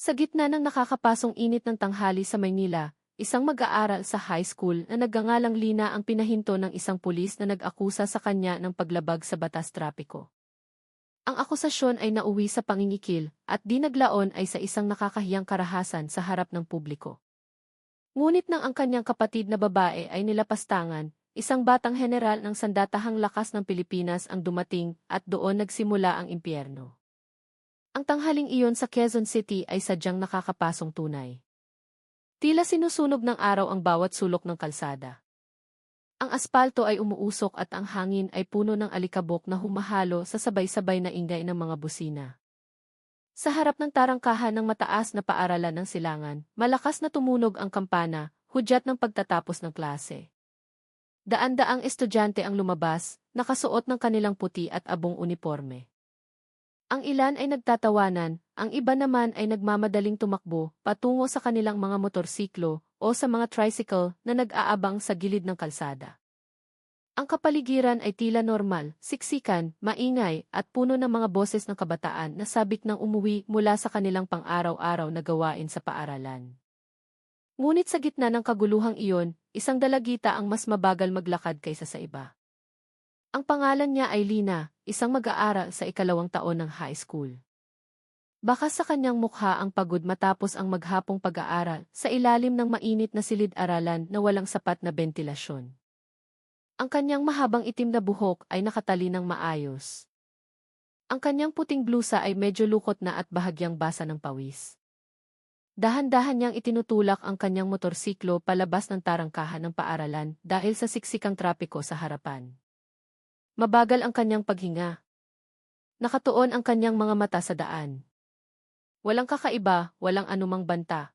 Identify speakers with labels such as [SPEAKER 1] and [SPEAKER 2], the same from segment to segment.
[SPEAKER 1] Sa gitna ng nakakapasong init ng tanghali sa Maynila, isang mag-aaral sa high school na nagngangalang Lina ang pinahinto ng isang pulis na nag-akusa sa kanya ng paglabag sa batas trapiko. Ang akusasyon ay nauwi sa pangingikil at di naglaon ay sa isang nakakahiyang karahasan sa harap ng publiko. Ngunit nang ang kanyang kapatid na babae ay nilapastangan, isang batang general ng sandatahang lakas ng Pilipinas ang dumating at doon nagsimula ang impyerno. Ang tanghaling iyon sa Quezon City ay sadyang nakakapasong tunay. Tila sinusunog ng araw ang bawat sulok ng kalsada. Ang aspalto ay umuusok at ang hangin ay puno ng alikabok na humahalo sa sabay-sabay na ingay ng mga busina. Sa harap ng tarangkahan ng mataas na paaralan ng Silangan, malakas na tumunog ang kampana, hudyat ng pagtatapos ng klase. Daan-daang estudyante ang lumabas, nakasuot ng kanilang puti at abong uniporme. Ang ilan ay nagtatawanan, ang iba naman ay nagmamadaling tumakbo patungo sa kanilang mga motorsiklo o sa mga tricycle na nag-aabang sa gilid ng kalsada. Ang kapaligiran ay tila normal, siksikan, maingay at puno ng mga boses ng kabataan na sabik ng umuwi mula sa kanilang pang-araw-araw na gawain sa paaralan. Ngunit sa gitna ng kaguluhang iyon, isang dalagita ang mas mabagal maglakad kaysa sa iba. Ang pangalan niya ay Lina, isang mag-aaral sa ikalawang taon ng high school. Baka sa kanyang mukha ang pagod matapos ang maghapong pag-aaral sa ilalim ng mainit na silid-aralan na walang sapat na bentilasyon. Ang kanyang mahabang itim na buhok ay nakatali ng maayos. Ang kanyang puting blusa ay medyo lukot na at bahagyang basa ng pawis. Dahan-dahan niyang itinutulak ang kanyang motorsiklo palabas ng tarangkahan ng paaralan dahil sa siksikang trapiko sa harapan. Mabagal ang kanyang paghinga. Nakatuon ang kanyang mga mata sa daan. Walang kakaiba, walang anumang banta.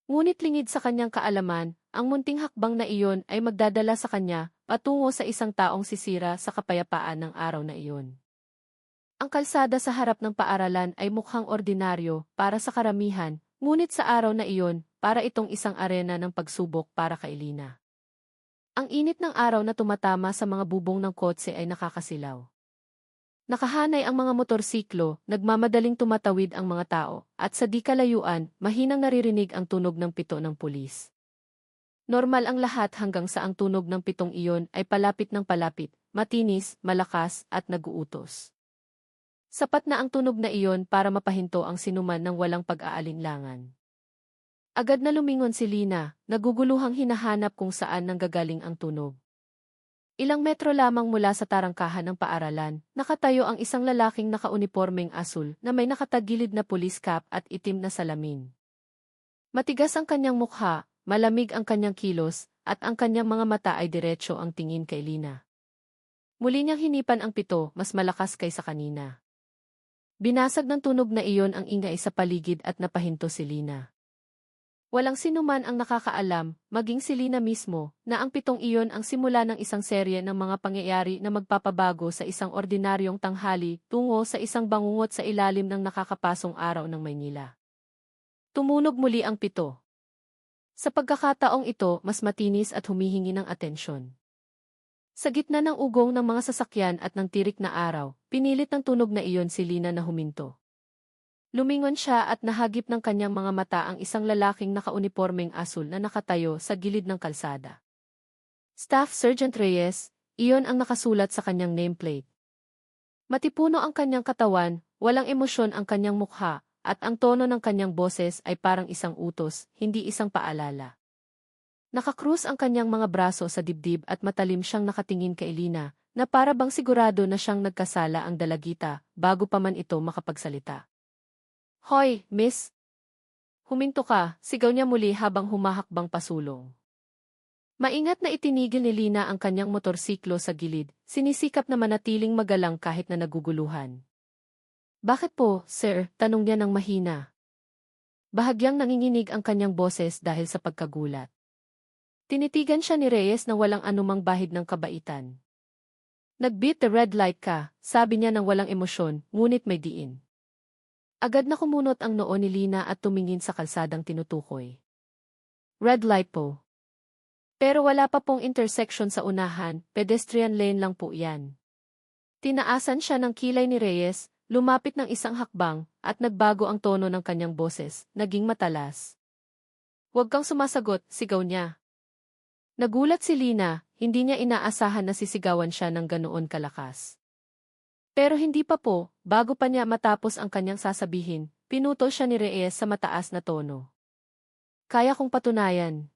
[SPEAKER 1] Ngunit lingid sa kanyang kaalaman, ang munting hakbang na iyon ay magdadala sa kanya patungo sa isang taong sisira sa kapayapaan ng araw na iyon. Ang kalsada sa harap ng paaralan ay mukhang ordinaryo para sa karamihan, ngunit sa araw na iyon, para itong isang arena ng pagsubok para kay Lina. Ang init ng araw na tumatama sa mga bubong ng kotse ay nakakasilaw. Nakahanay ang mga motorsiklo, nagmamadaling tumatawid ang mga tao, at sa di kalayuan, mahinang naririnig ang tunog ng pito ng pulis. Normal ang lahat hanggang sa ang tunog ng pitong iyon ay palapit ng palapit, matinis, malakas, at naguutos. Sapat na ang tunog na iyon para mapahinto ang sinuman ng walang pag-aalinlangan. Agad na lumingon si Lina, naguguluhang hinahanap kung saan nanggagaling ang tunog. Ilang metro lamang mula sa tarangkahan ng paaralan, nakatayo ang isang lalaking nakaunipormeng asul na may nakatagilid na police cap at itim na salamin. Matigas ang kanyang mukha, malamig ang kanyang kilos, at ang kanyang mga mata ay diretso ang tingin kay Lina. Muli niyang hinipan ang pito, mas malakas kaysa kanina. Binasag ng tunog na iyon ang ingay sa paligid at napahinto si Lina. Walang sinuman ang nakakaalam, maging si Lina mismo, na ang pitong iyon ang simula ng isang serye ng mga pangyayari na magpapabago sa isang ordinaryong tanghali tungo sa isang bangungot sa ilalim ng nakakapasong araw ng Maynila. Tumunog muli ang pito. Sa pagkakataong ito, mas matinis at humihingi ng atensyon. Sa gitna ng ugong ng mga sasakyan at ng tirik na araw, pinilit ng tunog na iyon si Lina na huminto. Lumingon siya at nahagip ng kanyang mga mata ang isang lalaking nakaunipormeng asul na nakatayo sa gilid ng kalsada. Staff Sergeant Reyes, iyon ang nakasulat sa kanyang nameplate. Matipuno ang kanyang katawan, walang emosyon ang kanyang mukha, at ang tono ng kanyang boses ay parang isang utos, hindi isang paalala. Nakakrus ang kanyang mga braso sa dibdib at matalim siyang nakatingin kay Lina, na para bang sigurado na siyang nagkasala ang dalagita bago pa man ito makapagsalita. "Hoy, miss!" "Huminto ka," sigaw niya muli habang humahakbang pasulong. Maingat na itinigil ni Lina ang kanyang motorsiklo sa gilid, sinisikap na manatiling magalang kahit na naguguluhan. "Bakit po, sir?" tanong niya ng mahina. Bahagyang nanginginig ang kanyang boses dahil sa pagkagulat. Tinitigan siya ni Reyes na walang anumang bahid ng kabaitan. "Nag-beat the red light ka," sabi niya ng walang emosyon, ngunit may diin. Agad na kumunot ang noo ni Lina at tumingin sa kalsadang tinutukoy. "Red light po. Pero wala pa pong intersection sa unahan, pedestrian lane lang po yan." Tinaasan siya ng kilay ni Reyes, Lumapit ng isang hakbang, at nagbago ang tono ng kanyang boses, naging matalas. "Huwag kang sumasagot," sigaw niya. Nagulat si Lina, hindi niya inaasahan na sisigawan siya ng ganoon kalakas. Pero hindi pa po, bago pa niya matapos ang kanyang sasabihin, pinutol siya ni Reyes sa mataas na tono. "Kaya kong patunayan.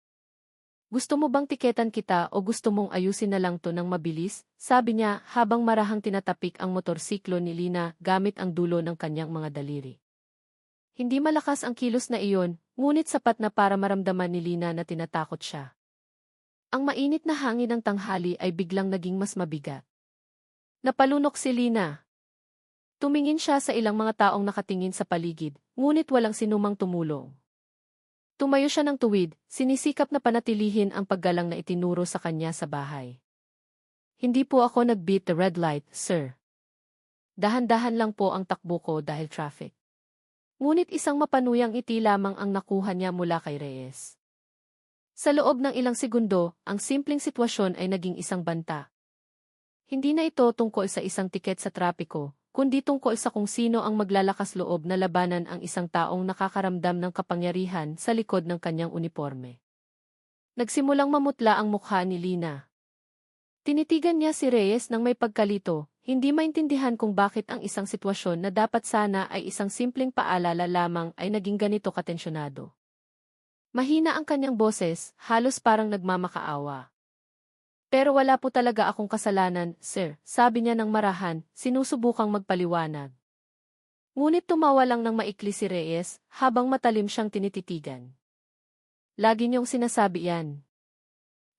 [SPEAKER 1] Gusto mo bang tiketan kita o gusto mong ayusin na lang to ng mabilis?" Sabi niya habang marahang tinatapik ang motorsiklo ni Lina gamit ang dulo ng kanyang mga daliri. Hindi malakas ang kilos na iyon, ngunit sapat na para maramdaman ni Lina na tinatakot siya. Ang mainit na hangin ng tanghali ay biglang naging mas mabigat. Napalunok si Lina. Tumingin siya sa ilang mga taong nakatingin sa paligid, ngunit walang sinumang tumulong. Tumayo siya ng tuwid, sinisikap na panatilihin ang paggalang na itinuro sa kanya sa bahay. "Hindi po ako nag-beat the red light, sir. Dahan-dahan lang po ang takbo ko dahil traffic." Ngunit isang mapanuyang ngiti lamang ang nakuha niya mula kay Reyes. Sa loob ng ilang segundo, ang simpleng sitwasyon ay naging isang banta. Hindi na ito tungkol sa isang tiket sa trapiko, kundi tungkol sa kung sino ang maglalakas loob na labanan ang isang taong nakakaramdam ng kapangyarihan sa likod ng kanyang uniforme. Nagsimulang mamutla ang mukha ni Lina. Tinitigan niya si Reyes nang may pagkalito, hindi maintindihan kung bakit ang isang sitwasyon na dapat sana ay isang simpleng paalala lamang ay naging ganito katensyonado. Mahina ang kanyang boses, halos parang nagmamakaawa. "Pero wala po talaga akong kasalanan, sir," sabi niya ng marahan, sinusubukang magpaliwanag. Ngunit tumawa lang ng maikli si Reyes, habang matalim siyang tinititigan. "Lagi niyong sinasabi yan.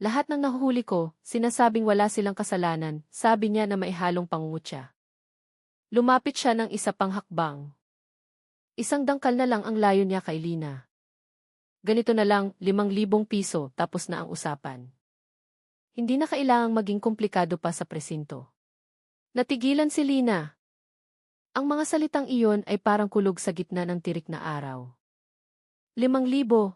[SPEAKER 1] Lahat ng nahuhuli ko, sinasabing wala silang kasalanan," sabi niya na maihalong pangungutya. Lumapit siya ng isa pang hakbang. Isang dangkal na lang ang layo niya kay Lina. "Ganito na lang, 5,000 piso, tapos na ang usapan. Hindi na kailangang maging komplikado pa sa presinto." Natigilan si Lina. Ang mga salitang iyon ay parang kulog sa gitna ng tirik na araw. 5,000.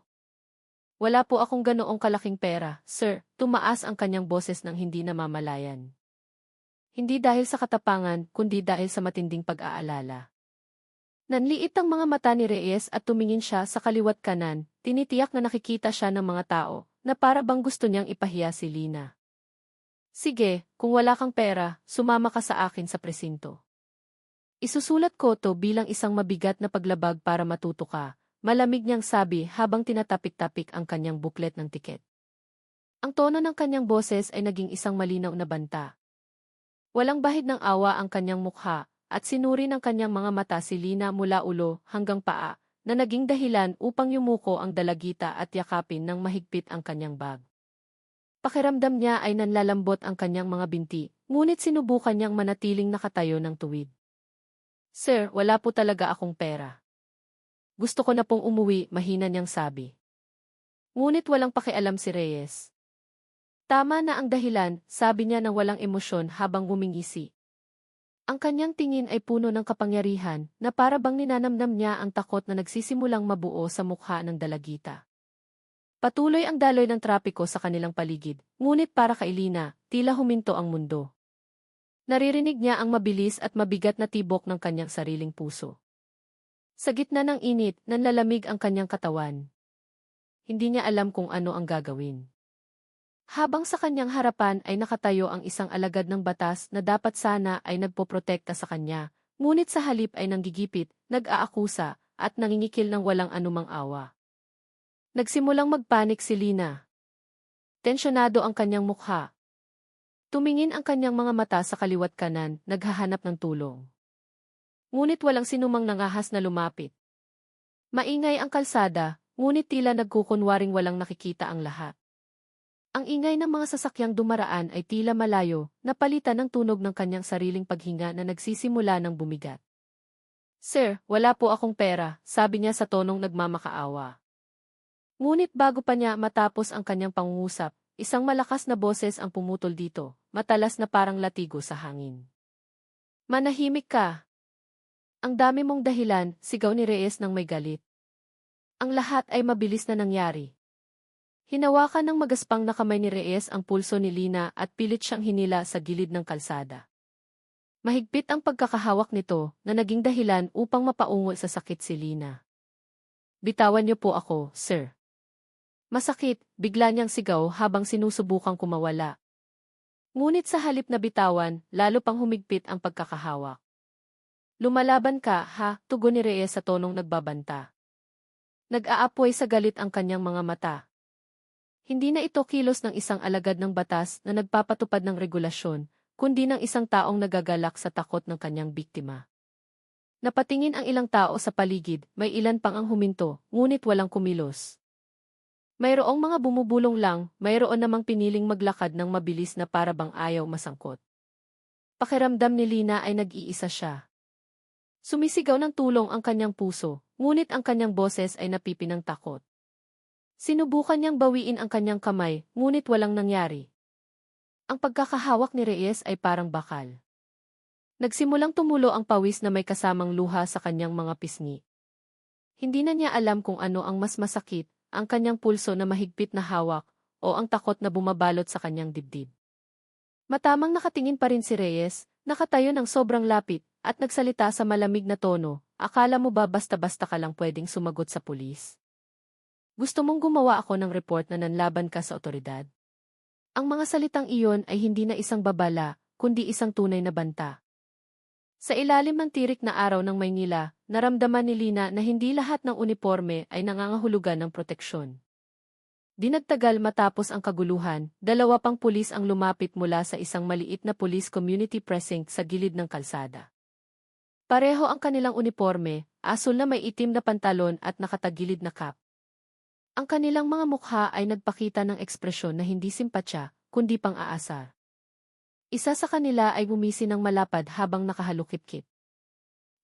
[SPEAKER 1] "Wala po akong ganoong kalaking pera, sir," tumaas ang kanyang boses ng hindi namamalayan. Hindi dahil sa katapangan, kundi dahil sa matinding pag-aalala. Nanliit ang mga mata ni Reyes at tumingin siya sa kaliwat kanan, tinitiyak na nakikita siya ng mga tao, na para bang gusto niyang ipahiya si Lina. "Sige, kung wala kang pera, sumama ka sa akin sa presinto. Isusulat ko to bilang isang mabigat na paglabag para matuto ka," malamig niyang sabi habang tinatapik-tapik ang kanyang buklet ng tiket. Ang tono ng kanyang boses ay naging isang malinaw na banta. Walang bahid ng awa ang kanyang mukha, at sinuri ng kanyang mga mata si Lina mula ulo hanggang paa, na naging dahilan upang yumuko ang dalagita at yakapin ng mahigpit ang kanyang bag. Pakiramdam niya ay nanlalambot ang kanyang mga binti, ngunit sinubukan niyang manatiling nakatayo ng tuwid. "Sir, wala po talaga akong pera. Gusto ko na pong umuwi," mahina niyang sabi. Ngunit walang pakialam si Reyes. Tama na ang dahilan, sabi niya ng walang emosyon habang ngumingisi. Ang kanyang tingin ay puno ng kapangyarihan, na para bang ninanamnam niya ang takot na nagsisimulang mabuo sa mukha ng dalagita. Patuloy ang daloy ng trapiko sa kanilang paligid, ngunit para kay Lina, tila huminto ang mundo. Naririnig niya ang mabilis at mabigat na tibok ng kanyang sariling puso. Sa gitna ng init, nanlalamig ang kanyang katawan. Hindi niya alam kung ano ang gagawin. Habang sa kanyang harapan ay nakatayo ang isang alagad ng batas na dapat sana ay nagpoprotekta sa kanya, ngunit sa halip ay nanggigipit, nag-aakusa, at nangingikil ng walang anumang awa. Nagsimulang magpanik si Lina. Tensyonado ang kanyang mukha. Tumingin ang kanyang mga mata sa kaliwat kanan, naghahanap ng tulong. Ngunit walang sinumang nangahas na lumapit. Maingay ang kalsada, ngunit tila nagkukunwaring walang nakikita ang lahat. Ang ingay ng mga sasakyang dumaraan ay tila malayo, napalitan ng tunog ng kanyang sariling paghinga na nagsisimula ng bumigat. "Sir, wala po akong pera," sabi niya sa tonong nagmamakaawa. Ngunit bago pa niya matapos ang kanyang pangungusap, isang malakas na boses ang pumutol dito, matalas na parang latigo sa hangin. "Manahimik ka. Ang dami mong dahilan," sigaw ni Reyes ng may galit. Ang lahat ay mabilis na nangyari. Hinawakan ng magaspang na kamay ni Reyes ang pulso ni Lina at pilit siyang hinila sa gilid ng kalsada. Mahigpit ang pagkakahawak nito na naging dahilan upang mapaungol sa sakit si Lina. Bitawan niyo po ako, sir. Masakit, bigla niyang sigaw habang sinusubukang kumawala. Ngunit sa halip na bitawan, lalo pang humigpit ang pagkakahawak. Lumalaban ka, ha? Tugon ni Reyes sa tonong nagbabanta. Nag-aapoy sa galit ang kanyang mga mata. Hindi na ito kilos ng isang alagad ng batas na nagpapatupad ng regulasyon, kundi ng isang taong nagagalak sa takot ng kanyang biktima. Napatingin ang ilang tao sa paligid, may ilan pang ang huminto, ngunit walang kumilos. Mayroong mga bumubulong lang, mayroon namang piniling maglakad ng mabilis na para bang ayaw masangkot. Pakiramdam ni Lina ay nag-iisa siya. Sumisigaw ng tulong ang kanyang puso, ngunit ang kanyang boses ay napipinang takot. Sinubukan niyang bawiin ang kanyang kamay, ngunit walang nangyari. Ang pagkakahawak ni Reyes ay parang bakal. Nagsimulang tumulo ang pawis na may kasamang luha sa kanyang mga pisngi. Hindi na niya alam kung ano ang mas masakit, ang kanyang pulso na mahigpit na hawak, o ang takot na bumabalot sa kanyang dibdib. Matamang nakatingin pa rin si Reyes, nakatayo ng sobrang lapit, at nagsalita sa malamig na tono, akala mo ba basta-basta ka lang pwedeng sumagot sa pulis? Gusto mong gumawa ako ng report na nanlaban ka sa otoridad? Ang mga salitang iyon ay hindi na isang babala, kundi isang tunay na banta. Sa ilalim ng tirik na araw ng Maynila, naramdaman ni Lina na hindi lahat ng uniporme ay nangangahulugan ng proteksyon. Dinagtagal matapos ang kaguluhan, 2 pang pulis ang lumapit mula sa isang maliit na police community precinct sa gilid ng kalsada. Pareho ang kanilang uniporme, asul na may itim na pantalon at nakatagilid na cap. Ang kanilang mga mukha ay nagpakita ng ekspresyon na hindi simpatya, kundi pang-aasar. Isa sa kanila ay bumisi ng malapad habang nakahalukip-kip.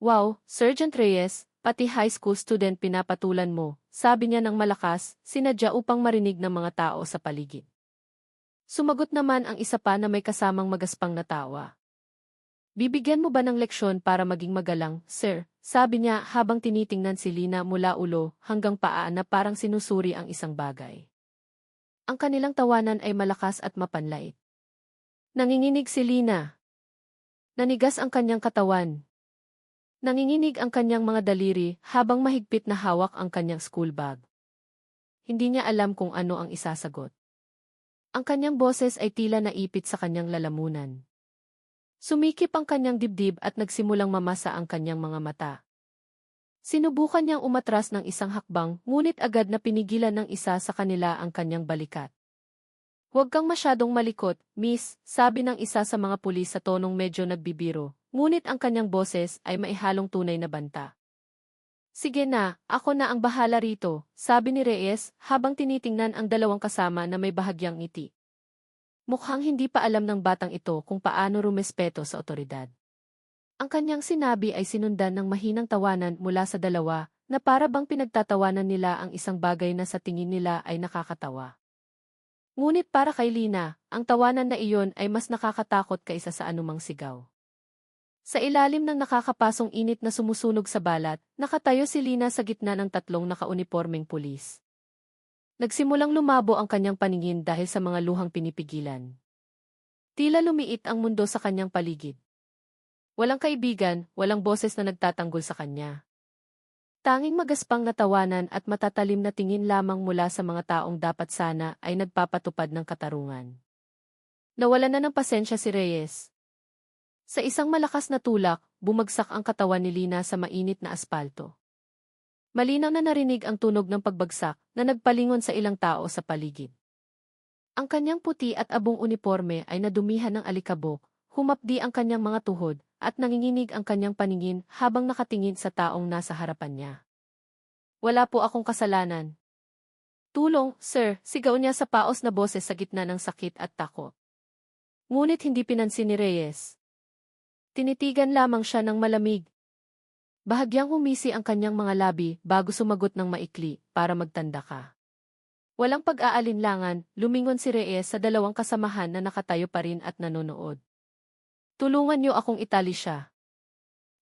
[SPEAKER 1] Wow, Sergeant Reyes, pati high school student pinapatulan mo, sabi niya ng malakas, sinadya upang marinig ng mga tao sa paligid. Sumagot naman ang isa pa na may kasamang magaspang na tawa. Bibigyan mo ba ng leksyon para maging magalang, sir? Sabi niya habang tinitingnan si Lina mula ulo hanggang paa na parang sinusuri ang isang bagay. Ang kanilang tawanan ay malakas at mapanlait. Nanginginig si Lina. Nanigas ang kanyang katawan. Nanginginig ang kanyang mga daliri habang mahigpit na hawak ang kanyang school bag. Hindi niya alam kung ano ang isasagot. Ang kanyang boses ay tila naipit sa kanyang lalamunan. Sumikip ang kanyang dibdib at nagsimulang mamasa ang kanyang mga mata. Sinubukan niyang umatras ng isang hakbang, ngunit agad na pinigilan ng isa sa kanila ang kanyang balikat. Huwag kang masyadong malikot, miss, sabi ng isa sa mga pulis sa tonong medyo nagbibiro, ngunit ang kanyang boses ay maihalong tunay na banta. Sige na, ako na ang bahala rito, sabi ni Reyes habang tinitingnan ang 2 kasama na may bahagyang ngiti. Mukhang hindi pa alam ng batang ito kung paano rumespeto sa otoridad. Ang kanyang sinabi ay sinundan ng mahinang tawanan mula sa 2 na para bang pinagtatawanan nila ang isang bagay na sa tingin nila ay nakakatawa. Ngunit para kay Lina, ang tawanan na iyon ay mas nakakatakot kaysa sa anumang sigaw. Sa ilalim ng nakakapasong init na sumusunog sa balat, nakatayo si Lina sa gitna ng 3 nakaunipormeng pulis. Nagsimulang lumabo ang kanyang paningin dahil sa mga luhang pinipigilan. Tila lumiit ang mundo sa kanyang paligid. Walang kaibigan, walang boses na nagtatanggol sa kanya. Tanging magaspang na tawanan at matatalim na tingin lamang mula sa mga taong dapat sana ay nagpapatupad ng katarungan. Nawalan na ng pasensya si Reyes. Sa isang malakas na tulak, bumagsak ang katawan ni Lina sa mainit na aspalto. Malinaw na narinig ang tunog ng pagbagsak na nagpalingon sa ilang tao sa paligid. Ang kanyang puti at abong uniporme ay nadumihan ng alikabok, humapdi ang kanyang mga tuhod, at nanginginig ang kanyang paningin habang nakatingin sa taong nasa harapan niya. Wala po akong kasalanan. Tulong, sir, sigaw niya sa paos na boses sa gitna ng sakit at takot. Ngunit hindi pinansin ni Reyes. Tinitigan lamang siya ng malamig. Bahagyang humisi ang kanyang mga labi bago sumagot ng maikli para magtanda ka. Walang pag-aalinlangan, lumingon si Reyes sa 2 kasamahan na nakatayo pa rin at nanonood. Tulungan niyo akong itali siya.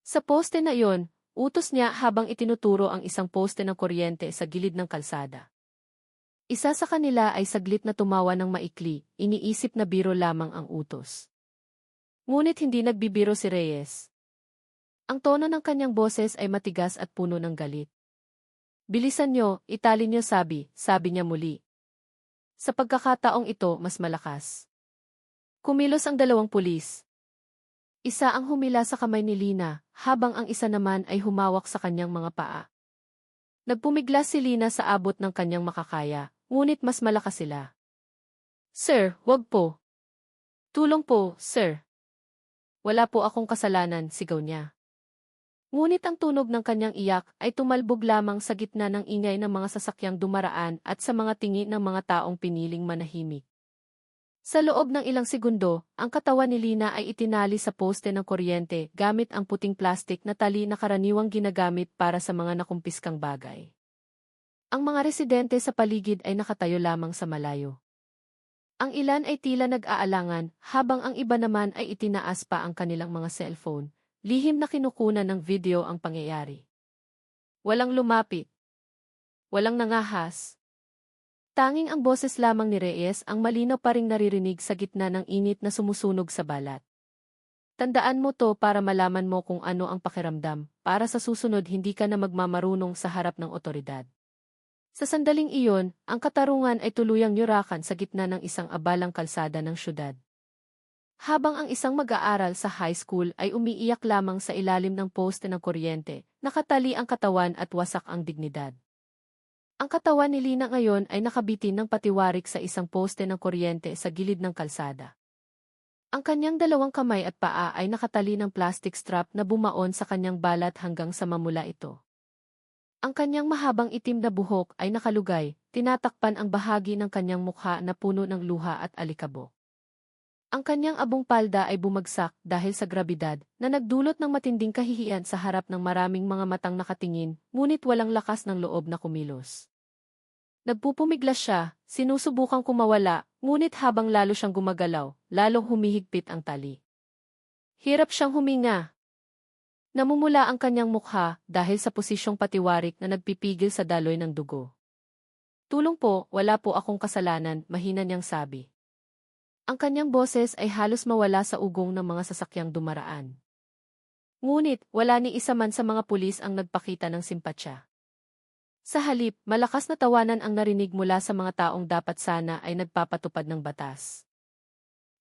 [SPEAKER 1] Sa poste na iyon, utos niya habang itinuturo ang isang poste ng kuryente sa gilid ng kalsada. Isa sa kanila ay saglit na tumawa ng maikli, iniisip na biro lamang ang utos. Ngunit hindi nagbibiro si Reyes. Ang tono ng kanyang boses ay matigas at puno ng galit. Bilisan nyo, itali nyo sabi niya muli. Sa pagkakataong ito, mas malakas. Kumilos ang dalawang pulis. Isa ang humila sa kamay ni Lina, habang ang isa naman ay humawak sa kanyang mga paa. Nagpumiglas si Lina sa abot ng kanyang makakaya, ngunit mas malakas sila. Sir, wag po. Tulong po, sir. Wala po akong kasalanan, sigaw niya. Ngunit ang tunog ng kanyang iyak ay tumalbog lamang sa gitna ng ingay ng mga sasakyang dumaraan at sa mga tingin ng mga taong piniling manahimik. Sa loob ng ilang segundo, ang katawan ni Lina ay itinali sa poste ng kuryente gamit ang puting plastik na tali na karaniwang ginagamit para sa mga nakumpiskang bagay. Ang mga residente sa paligid ay nakatayo lamang sa malayo. Ang ilan ay tila nag-aalangan habang ang iba naman ay itinaas pa ang kanilang mga cellphone. Lihim na kinukunan ng video ang pangyayari. Walang lumapit. Walang nangahas. Tanging ang boses lamang ni Reyes ang malinaw pa ring naririnig sa gitna ng init na sumusunog sa balat. Tandaan mo to para malaman mo kung ano ang pakiramdam, para sa susunod hindi ka na magmamarunong sa harap ng otoridad. Sa sandaling iyon, ang katarungan ay tuluyang yurakan sa gitna ng isang abalang kalsada ng syudad. Habang ang isang mag-aaral sa high school ay umiiyak lamang sa ilalim ng poste ng kuryente, nakatali ang katawan at wasak ang dignidad. Ang katawan ni Lina ngayon ay nakabitin ng patiwarik sa isang poste ng kuryente sa gilid ng kalsada. Ang kanyang dalawang kamay at paa ay nakatali ng plastic strap na bumaon sa kanyang balat hanggang sa mamula ito. Ang kanyang mahabang itim na buhok ay nakalugay, tinatakpan ang bahagi ng kanyang mukha na puno ng luha at alikabok. Ang kanyang abong palda ay bumagsak dahil sa grabidad na nagdulot ng matinding kahihiyan sa harap ng maraming mga matang nakatingin, ngunit walang lakas ng loob na kumilos. Nagpupumiglas siya, sinusubukang kumawala, ngunit habang lalo siyang gumagalaw, lalong humihigpit ang tali. Hirap siyang huminga. Namumula ang kanyang mukha dahil sa posisyong patiwarik na nagpipigil sa daloy ng dugo. Tulong po, wala po akong kasalanan, mahina niyang sabi. Ang kanyang boses ay halos mawala sa ugong ng mga sasakyang dumaraan. Ngunit, wala ni isa man sa mga pulis ang nagpakita ng simpatsya. Sa halip, malakas na tawanan ang narinig mula sa mga taong dapat sana ay nagpapatupad ng batas.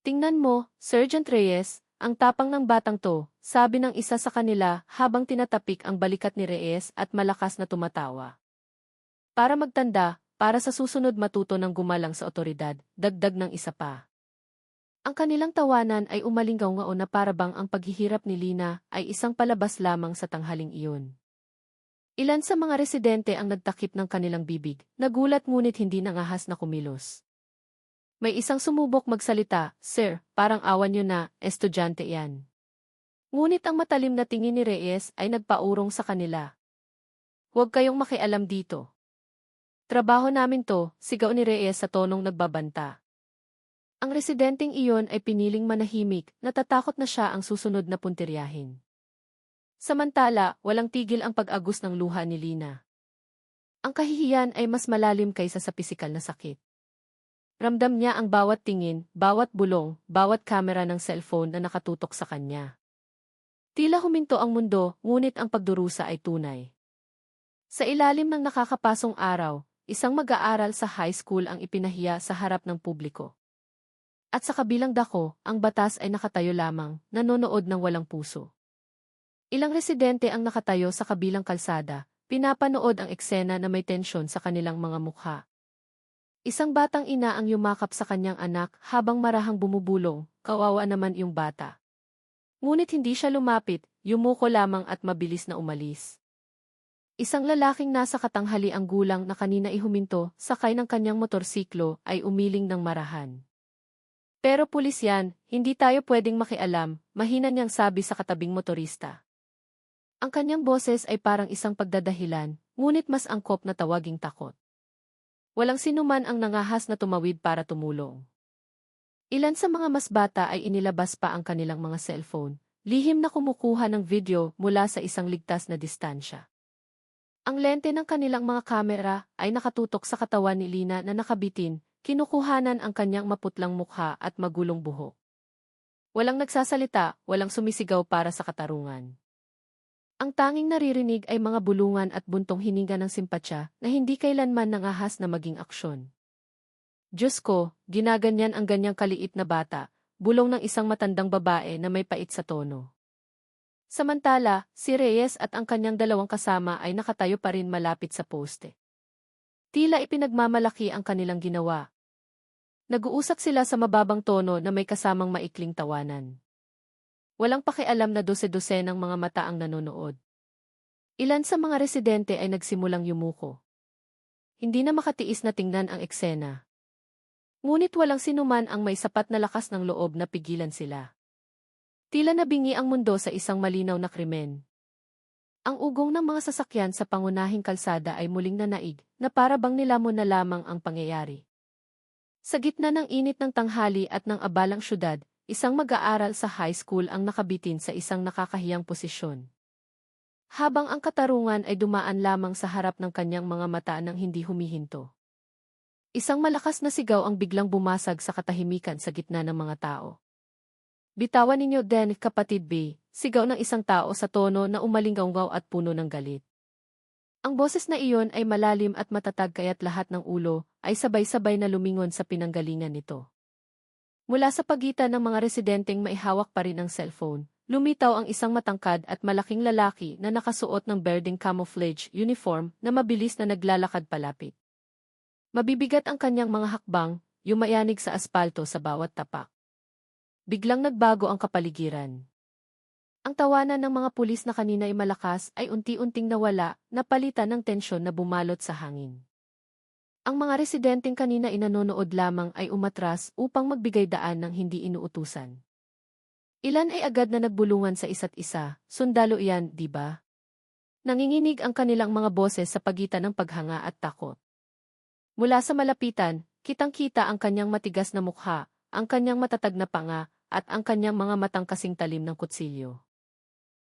[SPEAKER 1] Tingnan mo, Sergeant Reyes, ang tapang ng batang to, sabi ng isa sa kanila habang tinatapik ang balikat ni Reyes at malakas na tumatawa. Para magtanda, para sa susunod matuto ng gumalang sa otoridad, dagdag ng isa pa. Ang kanilang tawanan ay umalinggaw-ngao na parabang ang paghihirap ni Lina ay isang palabas lamang sa tanghaling iyon. Ilan sa mga residente ang nagtakip ng kanilang bibig, nagulat ngunit hindi nangahas na kumilos. May isang sumubok magsalita, Sir, parang awan niyo na, estudyante yan. Ngunit ang matalim na tingin ni Reyes ay nagpaurong sa kanila. Huwag kayong makialam dito. Trabaho namin to, sigaw ni Reyes sa tonong nagbabanta. Ang residenteng iyon ay piniling manahimik, natatakot na siya ang susunod na puntiryahin. Samantala, walang tigil ang pag-agos ng luha ni Lina. Ang kahihiyan ay mas malalim kaysa sa pisikal na sakit. Ramdam niya ang bawat tingin, bawat bulong, bawat kamera ng cellphone na nakatutok sa kanya. Tila huminto ang mundo, ngunit ang pagdurusa ay tunay. Sa ilalim ng nakakapasong araw, isang mag-aaral sa high school ang ipinahiya sa harap ng publiko. At sa kabilang dako, ang batas ay nakatayo lamang, nanonood ng walang puso. Ilang residente ang nakatayo sa kabilang kalsada, pinapanood ang eksena na may tensyon sa kanilang mga mukha. Isang batang ina ang yumakap sa kanyang anak habang marahang bumubulong, kawawa naman yung bata. Ngunit hindi siya lumapit, yumuko lamang at mabilis na umalis. Isang lalaking nasa katanghali ang gulang na kanina ihuminto, sakay ng kanyang motorsiklo, ay umiling ng marahan. Pero pulis yan, hindi tayo pwedeng makialam, mahina niyang sabi sa katabing motorista. Ang kanyang boses ay parang isang pagdadahilan, ngunit mas angkop na tawaging takot. Walang sinuman ang nangahas na tumawid para tumulong. Ilan sa mga mas bata ay inilabas pa ang kanilang mga cellphone, lihim na kumukuha ng video mula sa isang ligtas na distansya. Ang lente ng kanilang mga kamera ay nakatutok sa katawan ni Lina na nakabitin, kinukuhanan ang kanyang maputlang mukha at magulong buhok. Walang nagsasalita, walang sumisigaw para sa katarungan. Ang tanging naririnig ay mga bulungan at buntong hininga ng simpatya na hindi kailanman nangahas na maging aksyon. Diyos ko, ginaganyan ang ganyang kaliit na bata, bulong ng isang matandang babae na may pait sa tono. Samantala, si Reyes at ang kanyang dalawang kasama ay nakatayo pa rin malapit sa poste. Tila ipinagmamalaki ang kanilang ginawa. Nag-uusap sila sa mababang tono na may kasamang maikling tawanan. Walang pakialam na dose-dose ng mga mata ang nanonood. Ilan sa mga residente ay nagsimulang yumuko. Hindi na makatiis na tingnan ang eksena. Ngunit walang sinuman ang may sapat na lakas ng loob na pigilan sila. Tila nabingi ang mundo sa isang malinaw na krimen. Ang ugong ng mga sasakyan sa pangunahing kalsada ay muling nanaig, na para bang nilamon na lamang ang pangyayari. Sa gitna ng init ng tanghali at ng abalang syudad, isang mag-aaral sa high school ang nakabitin sa isang nakakahiyang posisyon. Habang ang katarungan ay dumaan lamang sa harap ng kanyang mga mata nang hindi humihinto. Isang malakas na sigaw ang biglang bumasag sa katahimikan sa gitna ng mga tao. Bitawan ninyo din, kapatid B, sigaw ng isang tao sa tono na umalinggaw at puno ng galit. Ang boses na iyon ay malalim at matatag kaya't lahat ng ulo ay sabay-sabay na lumingon sa pinanggalingan nito. Mula sa pagitan ng mga residenteng maihawak pa rin ang cellphone, lumitaw ang isang matangkad at malaking lalaki na nakasuot ng berdeng camouflage uniform na mabilis na naglalakad palapit. Mabibigat ang kanyang mga hakbang, yumayanig sa aspalto sa bawat tapak. Biglang nagbago ang kapaligiran. Ang tawanan ng mga pulis na kanina ay malakas ay unti-unting nawala, napalitan ng tensyon na bumalot sa hangin. Ang mga residenteng kanina inanonood lamang ay umatras upang magbigay daan ng hindi inuutusan. Ilan ay agad na nagbulungan sa isa't isa, sundalo iyan, di ba? Nanginginig ang kanilang mga boses sa pagitan ng paghanga at takot. Mula sa malapitan, kitang-kita ang kanyang matigas na mukha, ang kanyang matatag na panga, at ang kanyang mga matang kasing talim ng kutsilyo.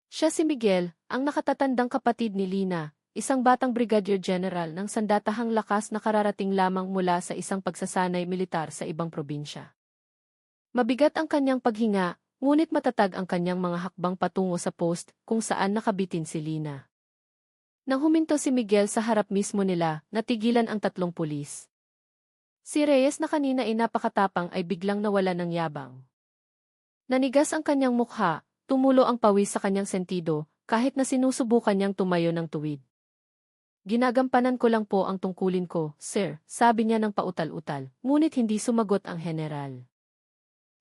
[SPEAKER 1] Siya si Miguel, ang nakatatandang kapatid ni Lina, isang batang brigadier general ng sandatahang lakas na kararating lamang mula sa isang pagsasanay militar sa ibang probinsya. Mabigat ang kanyang paghinga, ngunit matatag ang kanyang mga hakbang patungo sa post kung saan nakabitin si Lina. Nang huminto si Miguel sa harap mismo nila, natigilan ang tatlong pulis. Si Reyes na kanina ay napakatapang ay biglang nawala ng yabang. Nanigas ang kanyang mukha, tumulo ang pawis sa kanyang sentido, kahit na sinusubukan niyang tumayo ng tuwid. Ginagampanan ko lang po ang tungkulin ko, sir, sabi niya ng pautal-utal, ngunit hindi sumagot ang general.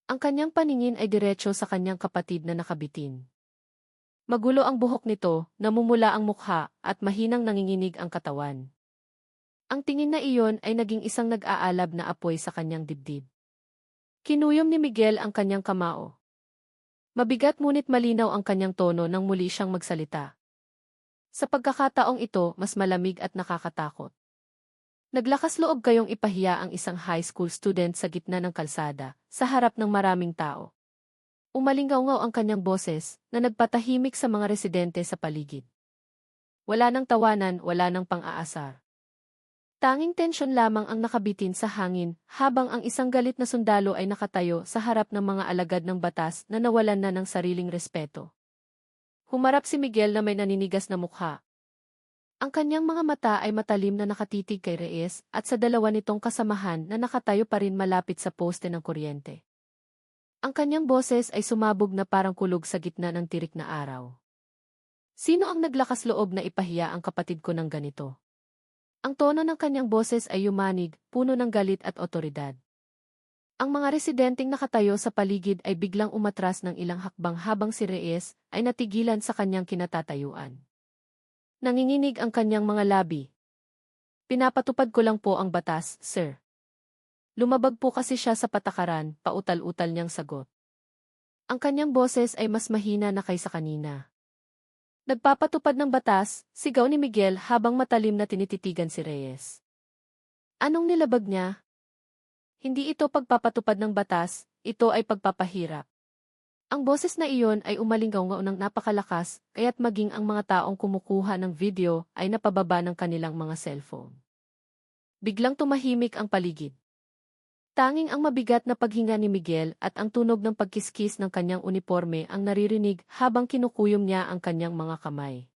[SPEAKER 1] Ang kanyang paningin ay diretso sa kanyang kapatid na nakabitin. Magulo ang buhok nito, namumula ang mukha, at mahinang nanginginig ang katawan. Ang tingin na iyon ay naging isang nag-aalab na apoy sa kanyang dibdib. Kinuyom ni Miguel ang kanyang kamao. Mabigat ngunit malinaw ang kanyang tono nang muli siyang magsalita. Sa pagkakataong ito, mas malamig at nakakatakot. Naglakas loob kayong ipahiya ang isang high school student sa gitna ng kalsada, sa harap ng maraming tao. Umalingaw-ngaw ang kanyang boses, na nagpatahimik sa mga residente sa paligid. Wala nang tawanan, wala nang pang-aasar. Tanging tensyon lamang ang nakabitin sa hangin, habang ang isang galit na sundalo ay nakatayo sa harap ng mga alagad ng batas na nawalan na ng sariling respeto. Humarap si Miguel na may naninigas na mukha. Ang kanyang mga mata ay matalim na nakatitig kay Reyes at sa dalawa nitong kasamahan na nakatayo pa rin malapit sa poste ng kuryente. Ang kanyang boses ay sumabog na parang kulog sa gitna ng tirik na araw. Sino ang naglakas loob na ipahiya ang kapatid ko ng ganito? Ang tono ng kanyang boses ay yumanig, puno ng galit at otoridad. Ang mga residenteng nakatayo sa paligid ay biglang umatras ng ilang hakbang habang si Reyes ay natigilan sa kanyang kinatatayuan. Nanginginig ang kanyang mga labi. Pinapatupad ko lang po ang batas, sir. Lumabag po kasi siya sa patakaran, pautal-utal niyang sagot. Ang kanyang boses ay mas mahina na kaysa kanina. Nagpapatupad ng batas, sigaw ni Miguel habang matalim na tinititigan si Reyes. Anong nilabag niya? Hindi ito pagpapatupad ng batas, ito ay pagpapahirap. Ang boses na iyon ay umalingaw ng napakalakas, kaya't maging ang mga taong kumukuha ng video ay napababa ng kanilang mga cellphone. Biglang tumahimik ang paligid. Tanging ang mabigat na paghinga ni Miguel at ang tunog ng pagkiskis ng kanyang uniforme ang naririnig habang kinukuyom niya ang kanyang mga kamay.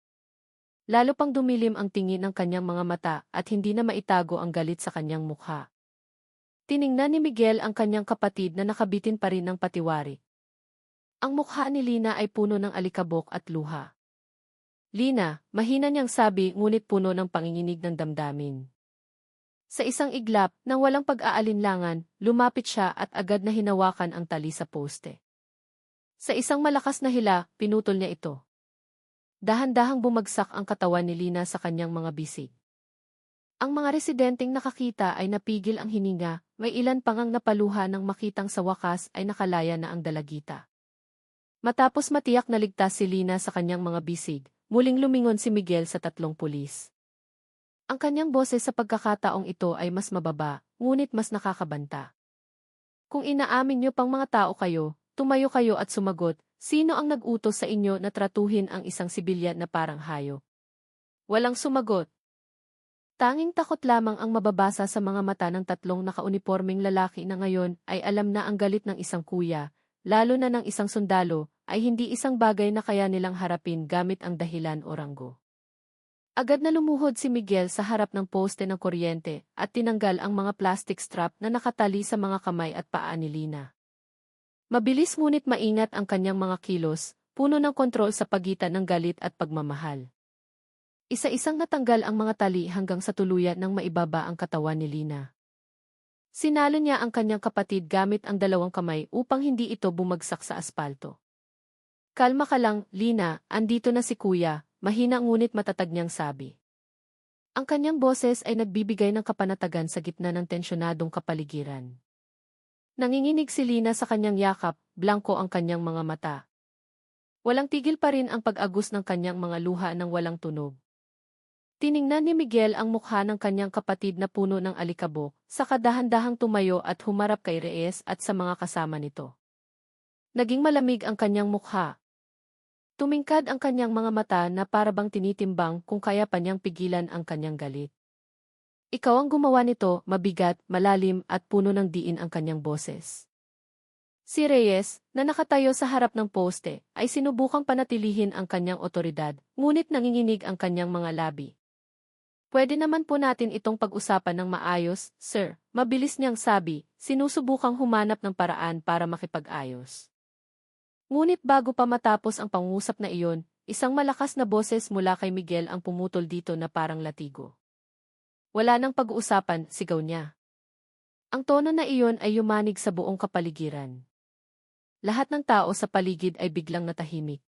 [SPEAKER 1] Lalo pang dumilim ang tingin ng kanyang mga mata at hindi na maitago ang galit sa kanyang mukha. Tiningnan ni Miguel ang kanyang kapatid na nakabitin pa rin ng patiwari. Ang mukha ni Lina ay puno ng alikabok at luha. Lina, mahina niyang sabi ngunit puno ng panginginig ng damdamin. Sa isang iglap, nang walang pag-aalinlangan, lumapit siya at agad na hinawakan ang tali sa poste. Sa isang malakas na hila, pinutol niya ito. Dahan-dahang bumagsak ang katawan ni Lina sa kanyang mga bisig. Ang mga residenteng nakakita ay napigil ang hininga, may ilan pang ang napaluha nang makitang sa wakas ay nakalaya na ang dalagita. Matapos matiyak na ligtas si Lina sa kanyang mga bisig, muling lumingon si Miguel sa tatlong pulis. Ang kanyang boses sa pagkakataong ito ay mas mababa, ngunit mas nakakabanta. Kung inaamin niyo pang mga tao kayo, tumayo kayo at sumagot, sino ang nag-utos sa inyo na tratuhin ang isang sibilyan na parang hayop? Walang sumagot. Tanging takot lamang ang mababasa sa mga mata ng tatlong nakaunipormeng lalaki na ngayon ay alam na ang galit ng isang kuya, lalo na ng isang sundalo, ay hindi isang bagay na kaya nilang harapin gamit ang dahilan o ranggo. Agad na lumuhod si Miguel sa harap ng poste ng kuryente at tinanggal ang mga plastic strap na nakatali sa mga kamay at paa ni Lina. Mabilis ngunit maingat ang kanyang mga kilos, puno ng kontrol sa pagitan ng galit at pagmamahal. Isa-isang natanggal ang mga tali hanggang sa tuluyan ng maibaba ang katawan ni Lina. Sinalo niya ang kanyang kapatid gamit ang dalawang kamay upang hindi ito bumagsak sa aspalto. Kalma ka lang, Lina, andito na si kuya. Mahina ngunit matatag niyang sabi. Ang kanyang boses ay nagbibigay ng kapanatagan sa gitna ng tensyonadong kapaligiran. Nanginginig si Lina sa kanyang yakap, blanko ang kanyang mga mata. Walang tigil pa rin ang pag-agos ng kanyang mga luha ng walang tunog. Tiningnan ni Miguel ang mukha ng kanyang kapatid na puno ng alikabok, saka dahan-dahang tumayo at humarap kay Reyes at sa mga kasama nito. Naging malamig ang kanyang mukha. Tumingkad ang kanyang mga mata na parabang tinitimbang kung kaya pa niyang pigilan ang kanyang galit. Ikaw ang gumawa nito, mabigat, malalim at puno ng diin ang kanyang boses. Si Reyes, na nakatayo sa harap ng poste, ay sinubukang panatilihin ang kanyang otoridad, ngunit nanginginig ang kanyang mga labi. Pwede naman po natin itong pag-usapan ng maayos, sir, mabilis niyang sabi, sinusubukang humanap ng paraan para makipag-ayos. Ngunit bago pa matapos ang pangungusap na iyon, isang malakas na boses mula kay Miguel ang pumutol dito na parang latigo. Wala nang pag-uusapan, sigaw niya. Ang tono na iyon ay yumanig sa buong kapaligiran. Lahat ng tao sa paligid ay biglang natahimik.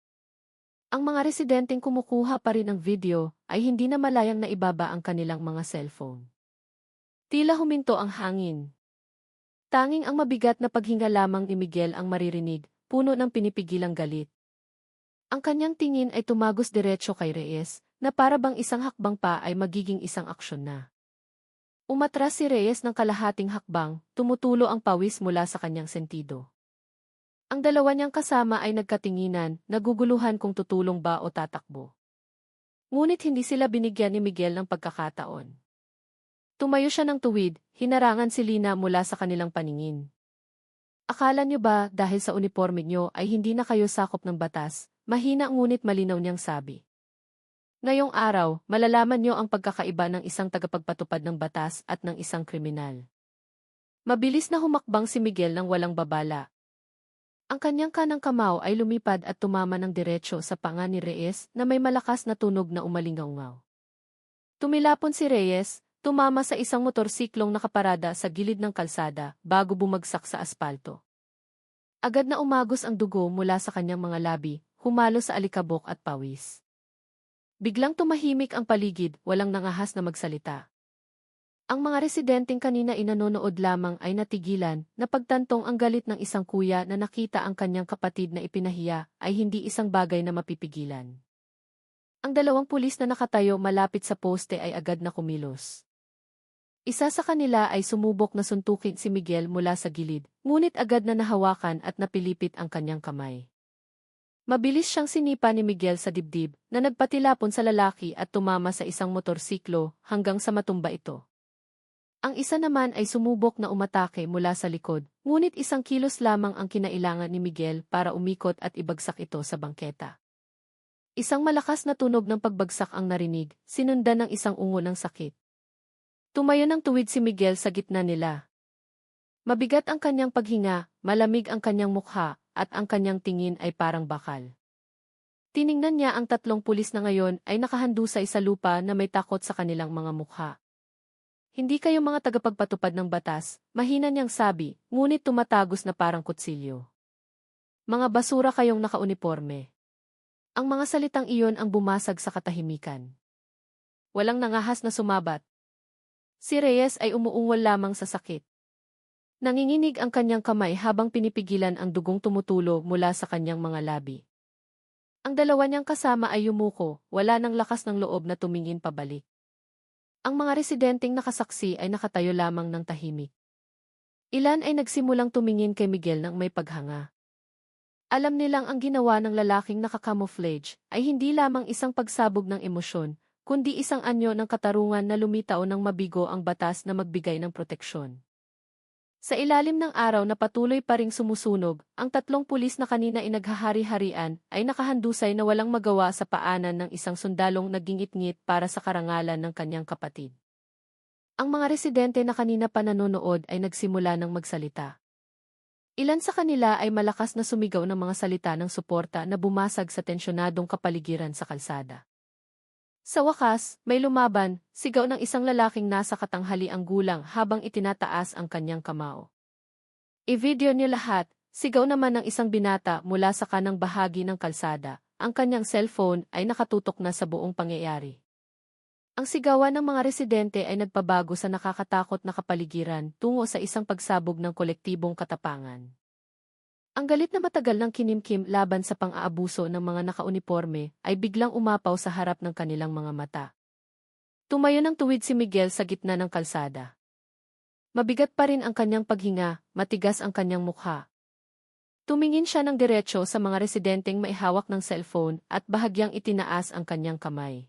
[SPEAKER 1] Ang mga residenteng kumukuha pa rin ng video ay hindi na malayang naibaba ang kanilang mga cellphone. Tila huminto ang hangin. Tanging ang mabigat na paghinga lamang ni Miguel ang maririnig, puno ng pinipigilang galit. Ang kanyang tingin ay tumagos diretso kay Reyes, na para bang isang hakbang pa ay magiging isang aksyon na. Umatras si Reyes ng kalahating hakbang, tumutulo ang pawis mula sa kanyang sentido. Ang dalawa niyang kasama ay nagkatinginan, naguguluhan kung tutulong ba o tatakbo. Ngunit hindi sila binigyan ni Miguel ng pagkakataon. Tumayo siya ng tuwid, hinarangan si Lina mula sa kanilang paningin. Akala niyo ba dahil sa uniforme niyo ay hindi na kayo sakop ng batas? Mahina ngunit malinaw niyang sabi. Ngayong araw, malalaman niyo ang pagkakaiba ng isang tagapagpatupad ng batas at ng isang kriminal. Mabilis na humakbang si Miguel nang walang babala. Ang kanyang kanang kamao ay lumipad at tumama ng diretsyo sa panga ni Reyes na may malakas na tunog na umalingaw-ngaw. Tumilapon si Reyes, tumama sa isang motorsiklong nakaparada sa gilid ng kalsada bago bumagsak sa aspalto. Agad na umagos ang dugo mula sa kanyang mga labi, humalo sa alikabok at pawis. Biglang tumahimik ang paligid, walang nangahas na magsalita. Ang mga residenteng kanina inanonood lamang ay natigilan, napagtantong ang galit ng isang kuya na nakita ang kanyang kapatid na ipinahiya ay hindi isang bagay na mapipigilan. Ang dalawang pulis na nakatayo malapit sa poste ay agad na kumilos. Isa sa kanila ay sumubok na suntukin si Miguel mula sa gilid, ngunit agad na nahawakan at napilipit ang kanyang kamay. Mabilis siyang sinipa ni Miguel sa dibdib na nagpatilapon sa lalaki at tumama sa isang motorsiklo hanggang sa matumba ito. Ang isa naman ay sumubok na umatake mula sa likod, ngunit 1 kilos lamang ang kinailangan ni Miguel para umikot at ibagsak ito sa bangketa. Isang malakas na tunog ng pagbagsak ang narinig, sinundan ng isang ungo ng sakit. Tumayo ng tuwid si Miguel sa gitna nila. Mabigat ang kanyang paghinga, malamig ang kanyang mukha, at ang kanyang tingin ay parang bakal. Tiningnan niya ang 3 pulis na ngayon ay nakahandusay sa lupa na may takot sa kanilang mga mukha. Hindi kayo mga tagapagpatupad ng batas, mahina niyang sabi, ngunit tumatagos na parang kutsilyo. Mga basura kayong nakauniporme. Ang mga salitang iyon ang bumasag sa katahimikan. Walang nangahas na sumabat. Si Reyes ay umuungol lamang sa sakit. Nanginginig ang kanyang kamay habang pinipigilan ang dugong tumutulo mula sa kanyang mga labi. Ang dalawa niyang kasama ay yumuko, wala ng lakas ng loob na tumingin pabalik. Ang mga residenteng nakasaksi ay nakatayo lamang ng tahimik. Ilan ay nagsimulang tumingin kay Miguel ng may paghanga. Alam nilang ang ginawa ng lalaking nakakamuflage ay hindi lamang isang pagsabog ng emosyon, kundi isang anyo ng katarungan na lumitaw ng mabigo ang batas na magbigay ng proteksyon. Sa ilalim ng araw na patuloy pa ring sumusunog, ang 3 pulis na kanina ay naghahari-harian ay nakahandusay na walang magawa sa paanan ng isang sundalong nagingit-ngit para sa karangalan ng kanyang kapatid. Ang mga residente na kanina pa nanonood ay nagsimula ng magsalita. Ilan sa kanila ay malakas na sumigaw ng mga salita ng suporta na bumasag sa tensyonadong kapaligiran sa kalsada. Sa wakas, may lumaban, sigaw ng isang lalaking nasa katanghaliang gulang habang itinataas ang kanyang kamao. I-video niyo lahat, sigaw naman ng isang binata mula sa kanang bahagi ng kalsada, ang kanyang cellphone ay nakatutok na sa buong pangyayari. Ang sigawan ng mga residente ay nagpabago sa nakakatakot na kapaligiran tungo sa isang pagsabog ng kolektibong katapangan. Ang galit na matagal ng kinimkim laban sa pang-aabuso ng mga nakauniporme ay biglang umapaw sa harap ng kanilang mga mata. Tumayo ng tuwid si Miguel sa gitna ng kalsada. Mabigat pa rin ang kanyang paghinga, matigas ang kanyang mukha. Tumingin siya ng diretso sa mga residenteng may hawak ng cellphone at bahagyang itinaas ang kanyang kamay.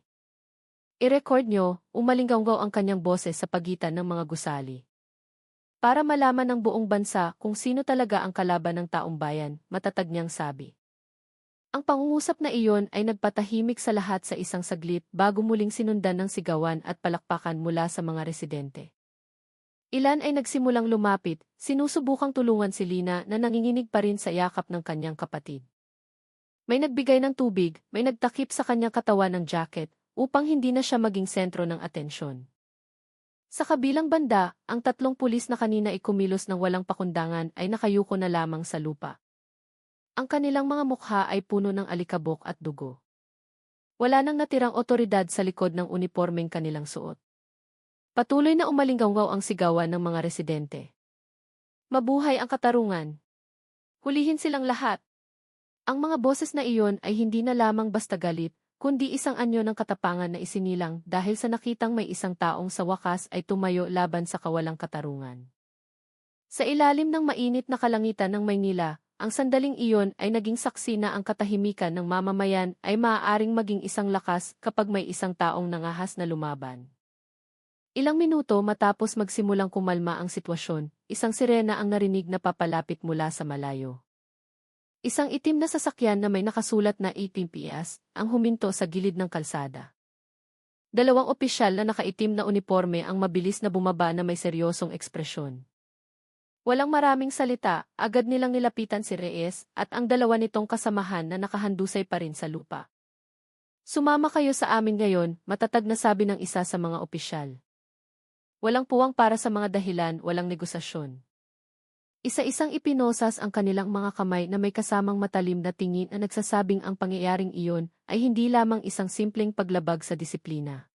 [SPEAKER 1] I-record nyo, umalinggaw ang kanyang boses sa pagitan ng mga gusali. Para malaman ng buong bansa kung sino talaga ang kalaban ng taong bayan, matatag niyang sabi. Ang pangungusap na iyon ay nagpatahimik sa lahat sa isang saglit bago muling sinundan ng sigawan at palakpakan mula sa mga residente. Ilan ay nagsimulang lumapit, sinusubukang tulungan si Lina na nanginginig pa rin sa yakap ng kanyang kapatid. May nagbigay ng tubig, may nagtakip sa kanyang katawan ng jacket upang hindi na siya maging sentro ng atensyon. Sa kabilang banda, ang 3 pulis na kanina ay kumilos ng walang pakundangan ay nakayuko na lamang sa lupa. Ang kanilang mga mukha ay puno ng alikabok at dugo. Wala nang natirang otoridad sa likod ng unipormeng kanilang suot. Patuloy na umalinggaw ang sigawan ng mga residente. Mabuhay ang katarungan! Hulihin silang lahat! Ang mga boses na iyon ay hindi na lamang basta galit, kundi isang anyo ng katapangan na isinilang dahil sa nakitang may isang taong sa wakas ay tumayo laban sa kawalang katarungan. Sa ilalim ng mainit na kalangitan ng Maynila, ang sandaling iyon ay naging saksi na ang katahimikan ng mamamayan ay maaaring maging isang lakas kapag may isang taong nangahas na lumaban. Ilang minuto matapos magsimulang kumalma ang sitwasyon, isang sirena ang narinig na papalapit mula sa malayo. Isang itim na sasakyan na may nakasulat na 18 PS ang huminto sa gilid ng kalsada. 2 opisyal na nakaitim na uniporme ang mabilis na bumaba na may seryosong ekspresyon. Walang maraming salita, agad nilang nilapitan si Reyes at ang 2 nitong kasamahan na nakahandusay pa rin sa lupa. Sumama kayo sa amin ngayon, matatag na sabi ng isa sa mga opisyal. Walang puwang para sa mga dahilan, walang negosasyon. Isa-isang ipinosas ang kanilang mga kamay na may kasamang matalim na tingin na nagsasabing ang pangyayaring iyon ay hindi lamang isang simpleng paglabag sa disiplina.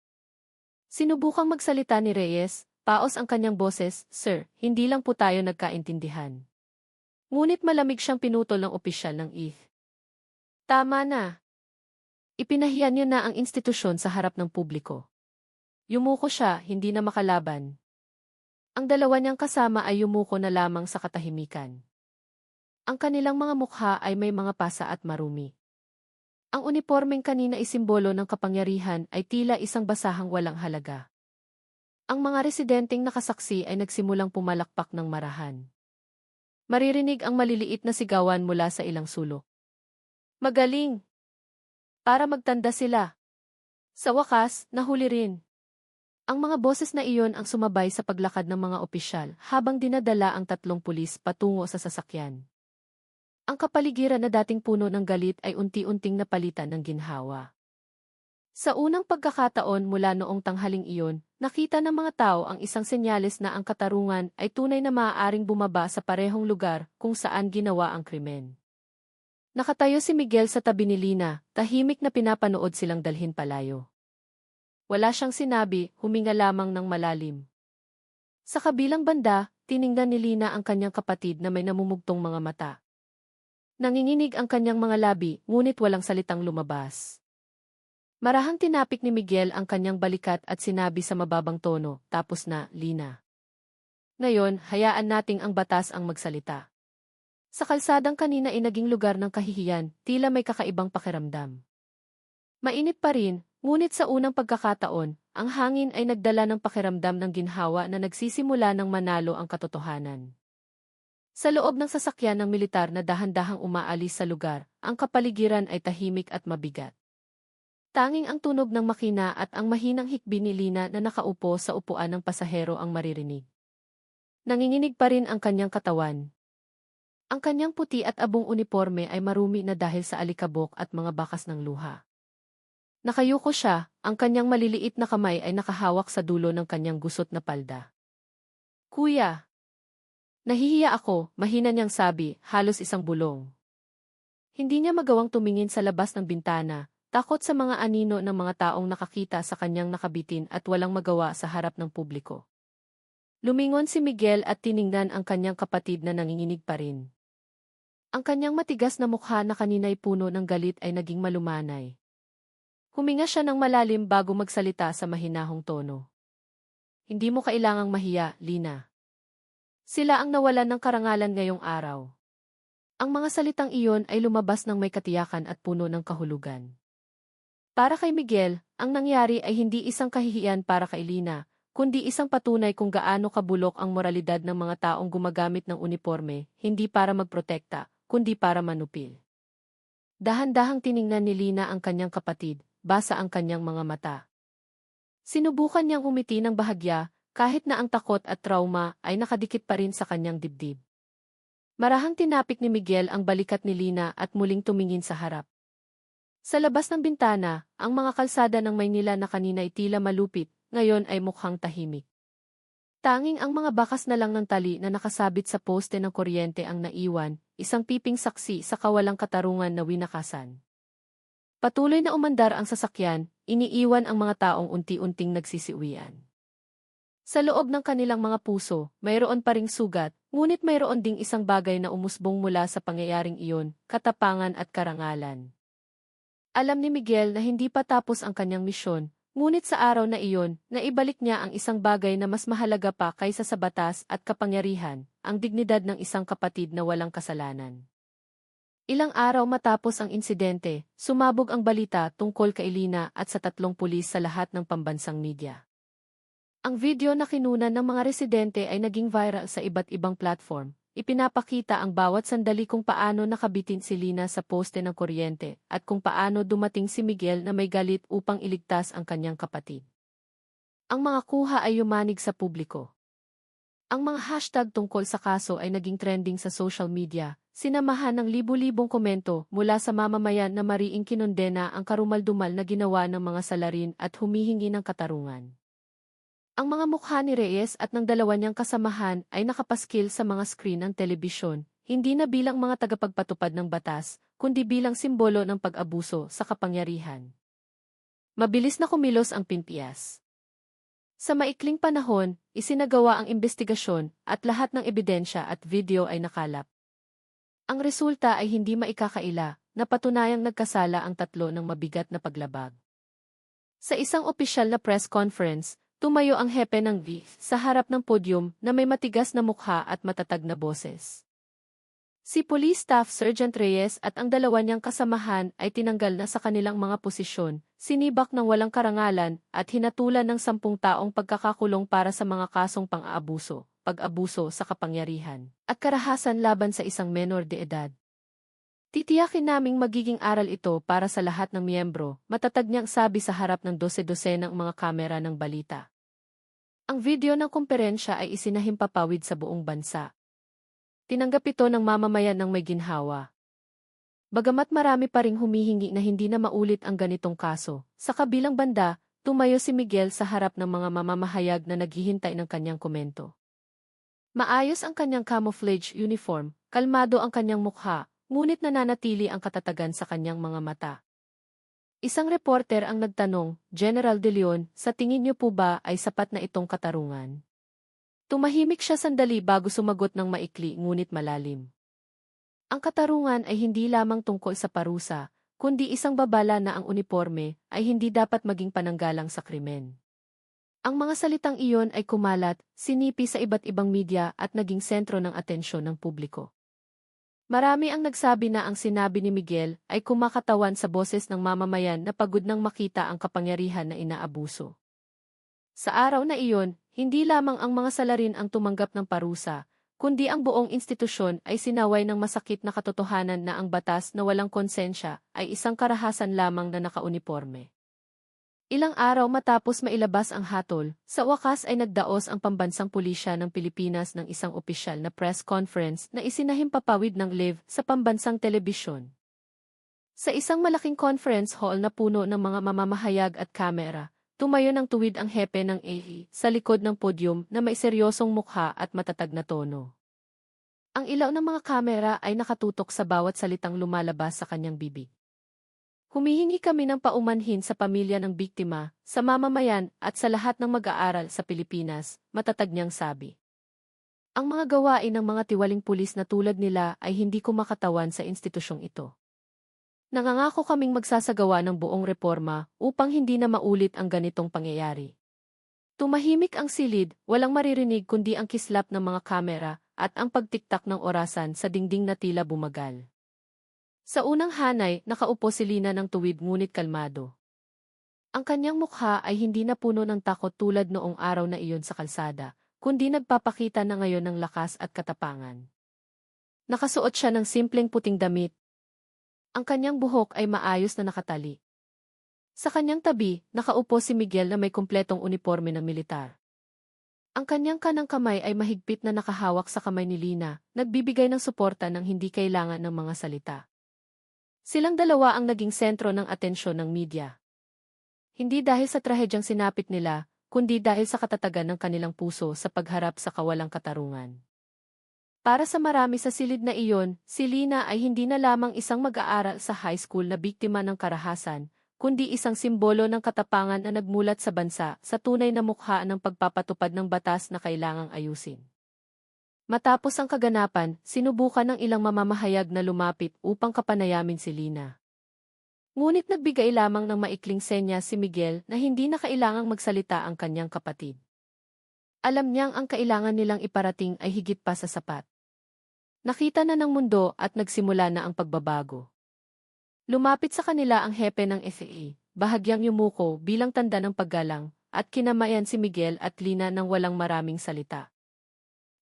[SPEAKER 1] Sinubukang magsalita ni Reyes, paos ang kanyang boses, "Sir, hindi lang po tayo nagkaintindihan." Ngunit malamig siyang pinutol ng opisyal ng IF. Tama na. Ipinahiya niyo na ang institusyon sa harap ng publiko. Yumuko siya, hindi na makalaban. Ang 2 niyang kasama ay yumuko na lamang sa katahimikan. Ang kanilang mga mukha ay may mga pasa at marumi. Ang unipormeng kanina isimbolo ng kapangyarihan ay tila isang basahang walang halaga. Ang mga residenteng nakasaksi ay nagsimulang pumalakpak ng marahan. Maririnig ang maliliit na sigawan mula sa ilang sulok. Magaling! Para magtanda sila. Sa wakas, nahuli rin. Ang mga boses na iyon ang sumabay sa paglakad ng mga opisyal habang dinadala ang 3 pulis patungo sa sasakyan. Ang kapaligiran na dating puno ng galit ay unti-unting napalitan ng ginhawa. Sa unang pagkakataon mula noong tanghaling iyon, nakita ng mga tao ang isang senyales na ang katarungan ay tunay na maaaring bumaba sa parehong lugar kung saan ginawa ang krimen. Nakatayo si Miguel sa tabi ni Lina, tahimik na pinapanood silang dalhin palayo. Wala siyang sinabi, huminga lamang ng malalim. Sa kabilang banda, tiningnan ni Lina ang kanyang kapatid na may namumugtong mga mata. Nanginginig ang kanyang mga labi, ngunit walang salitang lumabas. Marahang tinapik ni Miguel ang kanyang balikat at sinabi sa mababang tono, tapos na, Lina. Ngayon, hayaan nating ang batas ang magsalita. Sa kalsadang kanina ay naging lugar ng kahihiyan, tila may kakaibang pakiramdam. Mainit pa rin, ngunit sa unang pagkakataon, ang hangin ay nagdala ng pakiramdam ng ginhawa na nagsisimula ng manalo ang katotohanan. Sa loob ng sasakyan ng militar na dahan-dahang umaalis sa lugar, ang kapaligiran ay tahimik at mabigat. Tanging ang tunog ng makina at ang mahinang hikbi ni Lina na nakaupo sa upuan ng pasahero ang maririnig. Nanginginig pa rin ang kanyang katawan. Ang kanyang puti at abong uniforme ay marumi na dahil sa alikabok at mga bakas ng luha. Nakayuko siya, ang kanyang maliliit na kamay ay nakahawak sa dulo ng kanyang gusot na palda. Kuya! Nahihiya ako, mahina niyang sabi, halos isang bulong. Hindi niya magawang tumingin sa labas ng bintana, takot sa mga anino ng mga taong nakakita sa kanyang nakabitin at walang magawa sa harap ng publiko. Lumingon si Miguel at tiningnan ang kanyang kapatid na nanginginig pa rin. Ang kanyang matigas na mukha na kanina'y puno ng galit ay naging malumanay. Huminga siya ng malalim bago magsalita sa mahinahong tono. Hindi mo kailangang mahiya, Lina. Sila ang nawalan ng karangalan ngayong araw. Ang mga salitang iyon ay lumabas ng may katiyakan at puno ng kahulugan. Para kay Miguel, ang nangyari ay hindi isang kahihiyan para kay Lina, kundi isang patunay kung gaano kabulok ang moralidad ng mga taong gumagamit ng uniforme, hindi para magprotekta, kundi para manupil. Dahan-dahang tiningnan ni Lina ang kanyang kapatid, basa ang kanyang mga mata. Sinubukan niyang umiti ng bahagya, kahit na ang takot at trauma ay nakadikit pa rin sa kanyang dibdib. Marahang tinapik ni Miguel ang balikat ni Lina at muling tumingin sa harap. Sa labas ng bintana, ang mga kalsada ng Maynila na kanina ay tila malupit, ngayon ay mukhang tahimik. Tanging ang mga bakas na lang ng tali na nakasabit sa poste ng kuryente ang naiwan, isang piping saksi sa kawalang katarungan na winakasan. Patuloy na umandar ang sasakyan, iniiwan ang mga taong unti-unting nagsisiuwian. Sa loob ng kanilang mga puso, mayroon pa ring sugat, ngunit mayroon ding isang bagay na umusbong mula sa pangyayaring iyon, katapangan at karangalan. Alam ni Miguel na hindi pa tapos ang kanyang misyon, ngunit sa araw na iyon, naibalik niya ang isang bagay na mas mahalaga pa kaysa sa batas at kapangyarihan, ang dignidad ng isang kapatid na walang kasalanan. Ilang araw matapos ang insidente, sumabog ang balita tungkol kay Lina at sa 3 pulis sa lahat ng pambansang media. Ang video na kinunan ng mga residente ay naging viral sa iba't ibang platform. Ipinapakita ang bawat sandali kung paano nakabitin si Lina sa poste ng kuryente at kung paano dumating si Miguel na may galit upang iligtas ang kanyang kapatid. Ang mga kuha ay yumanig sa publiko. Ang mga hashtag tungkol sa kaso ay naging trending sa social media, sinamahan ng libu-libong komento mula sa mamamayan na mariing kinondena ang karumaldumal na ginawa ng mga salarin at humihingi ng katarungan. Ang mga mukha ni Reyes at ng dalawa niyang kasamahan ay nakapaskil sa mga screen ng telebisyon, hindi na bilang mga tagapagpatupad ng batas, kundi bilang simbolo ng pag-abuso sa kapangyarihan. Mabilis na kumilos ang PNP. Sa maikling panahon, isinagawa ang investigasyon at lahat ng ebidensya at video ay nakalap. Ang resulta ay hindi maikakaila, na patunayang nagkasala ang 3 ng mabigat na paglabag. Sa isang opisyal na press conference, tumayo ang hepe ng V sa harap ng podyum na may matigas na mukha at matatag na boses. Si Police Staff Sergeant Reyes at ang dalawa niyang kasamahan ay tinanggal na sa kanilang mga posisyon, sinibak ng walang karangalan at hinatulan ng 10 taong pagkakakulong para sa mga kasong pang-aabuso, pag-abuso sa kapangyarihan, at karahasan laban sa isang menor de edad. Titiyakin naming magiging aral ito para sa lahat ng miyembro, matatag niyang sabi sa harap ng 12-dosenang mga kamera ng balita. Ang video ng komperensya ay isinahimpapawid sa buong bansa. Tinanggap ito ng mamamayan ng may ginhawa. Bagamat marami pa ring humihingi na hindi na maulit ang ganitong kaso, sa kabilang banda, tumayo si Miguel sa harap ng mga mamamahayag na naghihintay ng kanyang komento. Maayos ang kanyang camouflage uniform, kalmado ang kanyang mukha, ngunit nananatili ang katatagan sa kanyang mga mata. Isang reporter ang nagtanong, General De Leon, sa tingin niyo po ba ay sapat na itong katarungan? Tumahimik siya sandali bago sumagot ng maikli ngunit malalim. Ang katarungan ay hindi lamang tungkol sa parusa, kundi isang babala na ang uniforme ay hindi dapat maging pananggalang sa krimen. Ang mga salitang iyon ay kumalat, sinipi sa iba't ibang media at naging sentro ng atensyon ng publiko. Marami ang nagsabi na ang sinabi ni Miguel ay kumakatawan sa boses ng mamamayan na pagod nang makita ang kapangyarihan na inaabuso. Sa araw na iyon, hindi lamang ang mga salarin ang tumanggap ng parusa, kundi ang buong institusyon ay sinaway ng masakit na katotohanan na ang batas na walang konsensya ay isang karahasan lamang na nakauniporme. Ilang araw matapos mailabas ang hatol, sa wakas ay nagdaos ang pambansang pulisya ng Pilipinas ng isang opisyal na press conference na isinahimpapawid ng live sa pambansang telebisyon. Sa isang malaking conference hall na puno ng mga mamamahayag at kamera, tumayo ng tuwid ang hepe ng AE sa likod ng podyum na may seryosong mukha at matatag na tono. Ang ilaw ng mga kamera ay nakatutok sa bawat salitang lumalabas sa kanyang bibig. Humihingi kami ng paumanhin sa pamilya ng biktima, sa mamamayan at sa lahat ng mag-aaral sa Pilipinas, matatag niyang sabi. Ang mga gawain ng mga tiwaling pulis na tulad nila ay hindi kumakatawan sa institusyong ito. Nangangako kaming magsasagawa ng buong reforma upang hindi na maulit ang ganitong pangyayari. Tumahimik ang silid, walang maririnig kundi ang kislap ng mga kamera at ang pagtiktak ng orasan sa dingding na tila bumagal. Sa unang hanay, nakaupo si Lina ng tuwid ngunit kalmado. Ang kanyang mukha ay hindi na puno ng takot tulad noong araw na iyon sa kalsada, kundi nagpapakita na ngayon ng lakas at katapangan. Nakasuot siya ng simpleng puting damit. Ang kanyang buhok ay maayos na nakatali. Sa kanyang tabi, nakaupo si Miguel na may kumpletong uniporme ng militar. Ang kanyang kanang kamay ay mahigpit na nakahawak sa kamay ni Lina, nagbibigay ng suporta nang hindi kailangan ng mga salita. Silang dalawa ang naging sentro ng atensyon ng media. Hindi dahil sa trahedyang sinapit nila, kundi dahil sa katatagan ng kanilang puso sa pagharap sa kawalang katarungan. Para sa marami sa silid na iyon, si Lina ay hindi na lamang isang mag-aaral sa high school na biktima ng karahasan, kundi isang simbolo ng katapangan na nagmulat sa bansa sa tunay na mukha ng pagpapatupad ng batas na kailangang ayusin. Matapos ang kaganapan, sinubukan ng ilang mamamahayag na lumapit upang kapanayamin si Lina. Ngunit nagbigay lamang ng maikling senya si Miguel na hindi na kailangang magsalita ang kanyang kapatid. Alam niyang ang kailangan nilang iparating ay higit pa sa sapat. Nakita na ng mundo at nagsimula na ang pagbabago. Lumapit sa kanila ang hepe ng FAA, bahagyang yumuko bilang tanda ng paggalang, at kinamayan si Miguel at Lina ng walang maraming salita.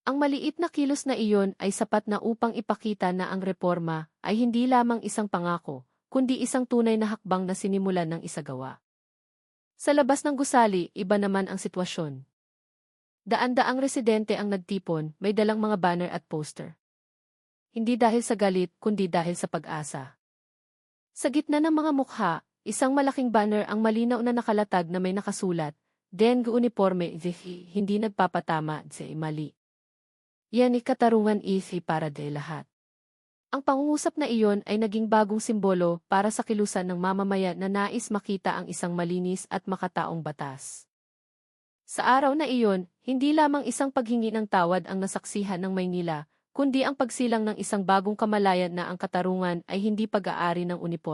[SPEAKER 1] Ang maliit na kilos na iyon ay sapat na upang ipakita na ang reforma ay hindi lamang isang pangako, kundi isang tunay na hakbang na sinimulan ng isagawa. Sa labas ng gusali, iba naman ang sitwasyon. Daan-daang residente ang nagtipon, may dalang mga banner at poster. Hindi dahil sa galit, kundi dahil sa pag-asa. Sa gitna ng mga mukha, isang malaking banner ang malinaw na nakalatag na may nakasulat, Dengue uniforme, hindi nagpapatama, mali. Yan ay katarungan para de lahat. Ang pangungusap na iyon ay naging bagong simbolo para sa kilusan ng mamamayan na nais makita ang isang malinis at makataong batas. Sa araw na iyon, hindi lamang isang paghingi ng tawad ang nasaksihan ng Maynila, kundi ang pagsilang ng isang bagong kamalayan na ang katarungan ay hindi pag-aari ng uniforme.